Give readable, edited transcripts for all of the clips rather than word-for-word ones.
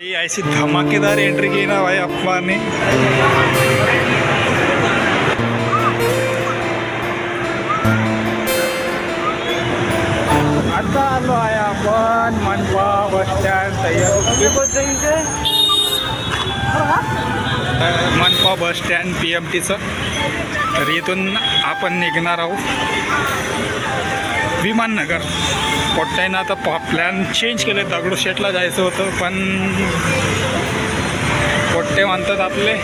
ये ऐसी धमाकेदार एंट्री की ना भाई अप्पा ने। आता आलो आहे आपण मनपा बस स्टँड मनपा बस स्टँड PMTचं। तर इथून आपण निघणार आहोत विमाननगर पोट्ट्यानं। आता प्लॅन चेंज केले, दगडूशेठला जायचं होतं पण पोट्टे म्हणतात आपले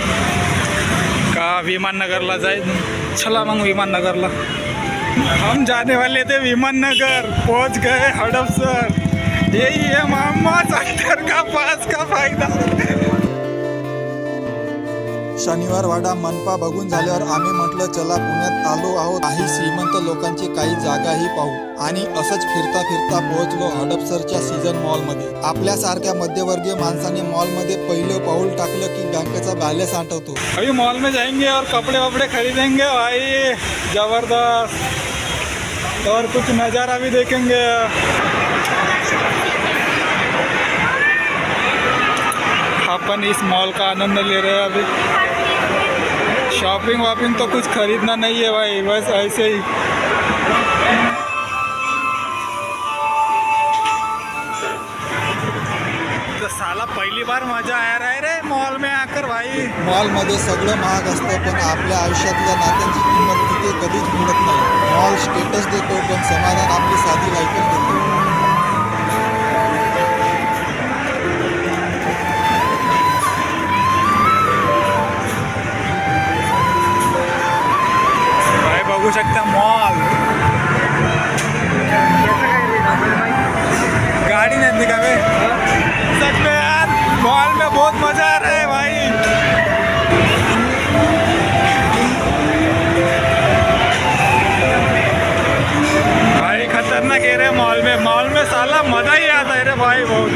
का विमाननगरला जायचं। चला मग विमाननगरला। हम जाने वाले थे विमाननगर, पहुंच गए हडपसर। यही है मोहम्मद अख्तर का पास का फायदा। शनिवार वाडा मनपा बघून झाल्यावर आम्ही म्हटलं चला पुण्यात आलो आहोत, काही श्रीमंत लोकांची काही जागाही पाहू। आणि असंच फिरता फिरता पोहोचलो हडपसरच्या सीझन मॉलमध्ये। आपल्यासारख्या मध्यवर्गीय माणसाने मॉलमध्ये पहिलं पाऊल टाकलं की बँकेचा बॅलन्स आठवतो। अभी मॉल में जाएंगे और कपड़े वपड़े खरीदेंगे भाई जबरदस्त, और कुछ नज़ारा भी देखेंगे। अपन इस मॉल का आनंद ले रहे हैं अभी। शॉपिंग वॉपिंग तो कुछ खरीदना नहीं है भाई, बस ऐसे ही। तो साला पहली बार मजा आ रहा है रे मॉल में आकर भाई। मॉलमध्ये सगळं महाग असतं पण आपल्या आयुष्यातल्या नात्यांची किंमत तिथे कधीच मिळत नाही। मॉल स्टेटस देतो पण समाधान आपली साधी लाईफच देतो। बघू शकता मॉल, गाड़ी नहीं दिखावे सच में यार। मॉल में बहुत मजा आ रहा है भाई। भाई खतरनाक है रे मॉल में साला मजा ही आता है रे भाई बहुत।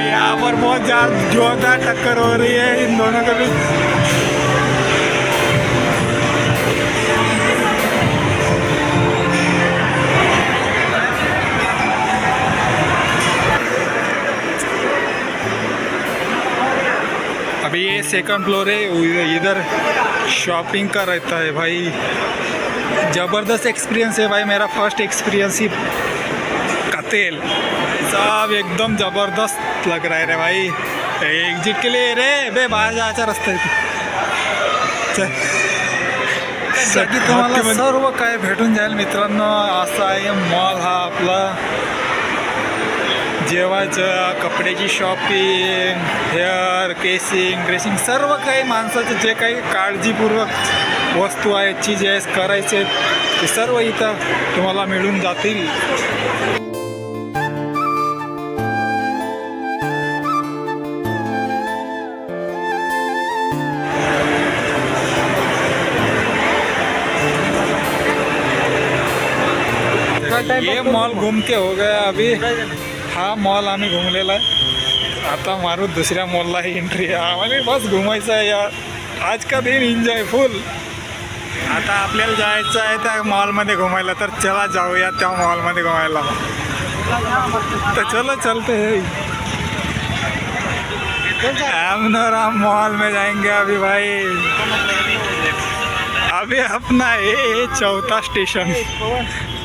यहाँ पर बहुत जोरदार टक्कर हो रही है इन दोनों के बीच। अभी ये सेकंड फ्लोर है, इधर शॉपिंग का रहता है भाई। ज़बरदस्त एक्सपीरियंस है भाई, मेरा फर्स्ट एक्सपीरियंस ही का तेल सब एकदम ज़बरदस्त लग रहा है रे भाई। एग्जिट के लिए रे बे बाहेर जायचा रस्ता आहे। सगळी तुम्हाला सर्व काय भेटून जाईल मित्रांनो। असा आहे मॉल हा आपला। जेवायचं, कपड्याची शॉपिंग, हेअर केसिंग ड्रेसिंग, सर्व काही माणसाचं जे काही काळजीपूर्वक वस्तू आहेत, चीज आहे करायचे ते सर्व इथं तुम्हाला मिळून जातील। ये मॉल घूम के हो गया अभी। हा मॉल आम्ही घुमलेला आहे। आता मारू दुसऱ्या मॉलला ही एंट्री। आम्हाला बस घुमायचं आहे यार, आज का दिन एन्जॉय फुल। आता आपल्याला जायचं आहे त्या मॉलमध्ये घुमायला, तर चला जाऊया त्या मॉलमध्ये घुमायला। तर चलो चलते हैं, राम मॉल में जाएंगे अभी भाई। अभी अपना ये चौथा स्टेशन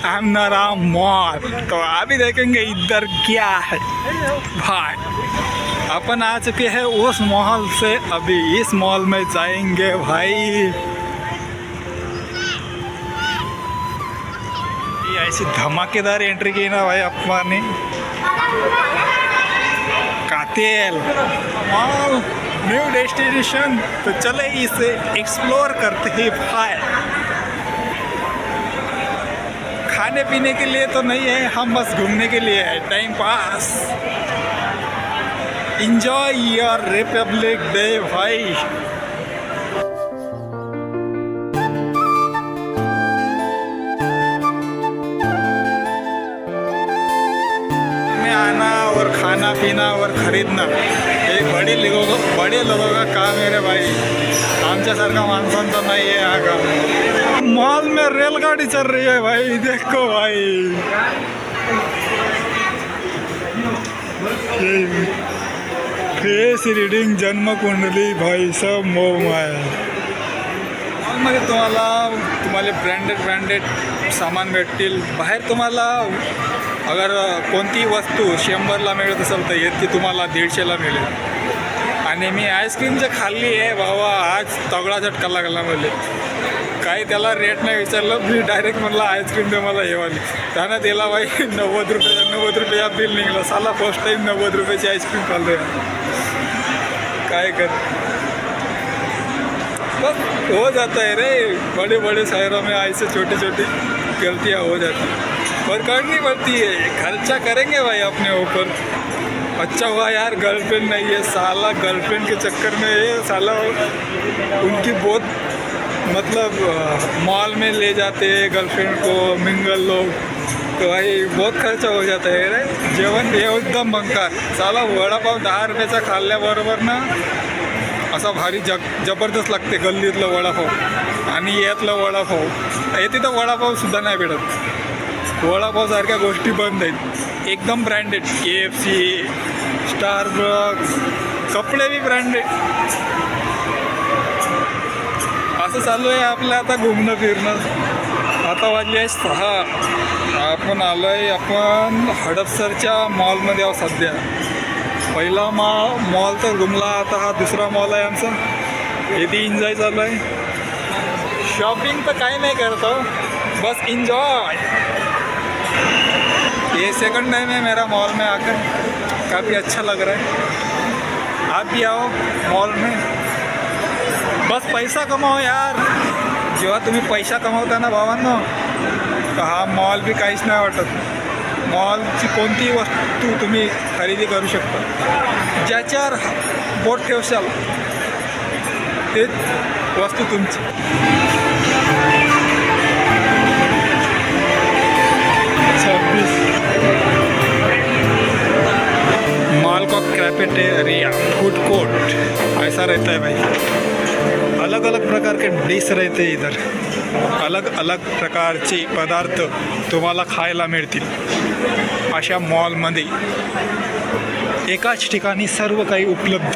राम मॉल। तो अभी देखेंगे इधर क्या है भाई। अपन आ चुके हैं उस मॉल से, अभी इस मॉल में जाएंगे भाई। ऐसी धमाकेदार एंट्री की ना भाई अप्पा ने। कातेल मॉल न्यू डेस्टिनेशन, तो चले इसे एक्सप्लोर करते हैं भाई। खाने पीने के लिए तो नहीं है, हम बस घूमने के लिए है, time pass. Enjoy your Republic day भाई। में आना और खाना खाना पीना और खरीदना हे बड़े लोगों का काम है रे भाई. आमच्यासारखा माणसांचा नाही आहे हा काम. मॉल में रेलगाड़ी चल रही है भाई. देखो भाई फेस रीडिंग जन्म कुंडली भाई सब मोह माया. मॉलमध्ये तुम्हाला ब्रँडेड सामान भेटतील. बाहेर तुम्हाला अगर कोणती वस्तू 100ला मिळत असेल तर ती तुम्हाला 150ला मिळेल. आणि मी आईस्क्रीमचं खाल्ली आहे बाबा. आज तगडा झटका लागला मला. काही त्याला रेट नाही विचारलं. मी डायरेक्ट म्हणलं आईस्क्रीम दे मला येवाली. त्यानं दिला बाई 90 रुपया बिल निघलं. साला फर्स्ट टाईम 90 रुपयाची आईस्क्रीम खाल्लं आहे. काय कर बस हो जाता है रे. बड़े शहरों में ऐसे छोटी गलतियाँ हो जाती हैं और करनी पड़ती है. खर्चा करेंगे भाई अपने ऊपर. अच्छा हुआ यार गर्लफ्रेंड नहीं है. साला गर्लफ्रेंड के चक्कर में ये साला उनकी बहुत मतलब मॉल में ले जाते हैं गर्लफ्रेंड को मिंगल लोग. तो भाई बहुत खर्चा हो जाता है रे. जेवण एकदम बंकार. साला वडापाव 10 रुपयाचा खाल्ल्याबरोबर ना असा भारी जबरदस्त लागते गल्लीतलं वडापाव. आणि यातलं वडापाव तिथं वडापावसुद्धा नाही भेटत. वडापावसारख्या गोष्टी बंद आहेत. एकदम ब्रँडेड KFC स्टारबक्स. कपडे बी ब्रँडेड. असं चालू आहे आपलं आता घुमणं फिरणं. आता वाजले आहे 6. आपण आलो आहे आपण हडपसरच्या मॉलमध्ये आहोत सध्या. पहिला मॉल तर घुमला. आता हा दुसरा मॉल आहे आमचा. इथे एन्जॉय चालू आहे. शॉपिंग तर काही नाही करतो बस इंजॉय. ये सेकंड टाइम है मेरा मॉल में आकर. काफ़ी अच्छा लग रहा है. आप भी आओ मॉल में. बस पैसा कमाओ यार. जेव्हा तुम्ही पैसा कमावता ना भावांनो तर हा मॉल बी काहीच नाही वाटत. मॉलची कोणतीही वस्तू तुम्ही खरेदी करू शकता. ज्याच्यावर बोट ठेवशाल तेच वस्तू तुमची. मॉल का कैफेटेरिया फूड कोर्ट ऐसा रहता है भाई. अलग अलग प्रकार के डिश रहते इधर. अलग अलग प्रकारचे पदार्थ तुम्हाला खायला मिळतील अशा मॉलमध्ये. एकाच ठिकाणी सर्व काही उपलब्ध.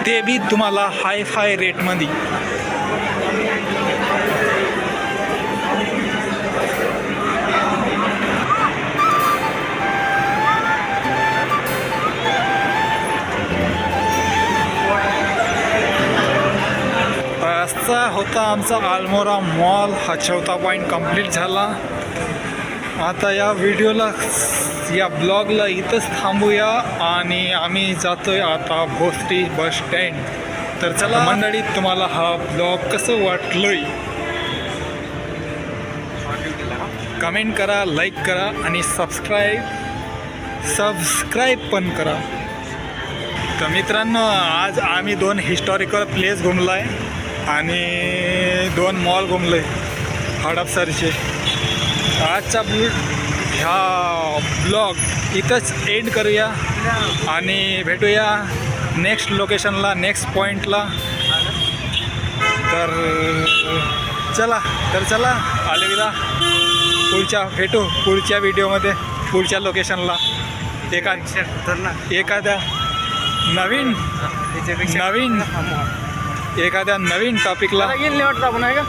ते बी तुम्हाला हाय रेटमध्ये. असा होता आमचा अल्मोरा मॉल. हा 4था पॉईंट कंप्लीट झाला. आता या ब्लॉगला इथंच थांबूया आणि आम्ही जातोय आता भोसरी बस स्टँड. तर चला मंडळी तुम्हाला हा ब्लॉग कसं वाटलंय कमेंट करा, लाईक करा आणि सबस्क्राईब पण करा. तर मित्रांनो आज आम्ही 2 हिस्टॉरिकल प्लेस घुमलो आहे आणि 2 मॉल घुमलो आहे हडपसरचे. आजचा ह्या ब्लॉग इथंच एंड करूया आणि भेटूया नेक्स्ट लोकेशनला, नेक्स्ट पॉईंटला. तर चला अलविदा. भेटू पुढच्या व्हिडिओमध्ये पुढच्या लोकेशनला एखाद्या नवीन टॉपिकला. गेल नाही वाटतं आपण आहे का.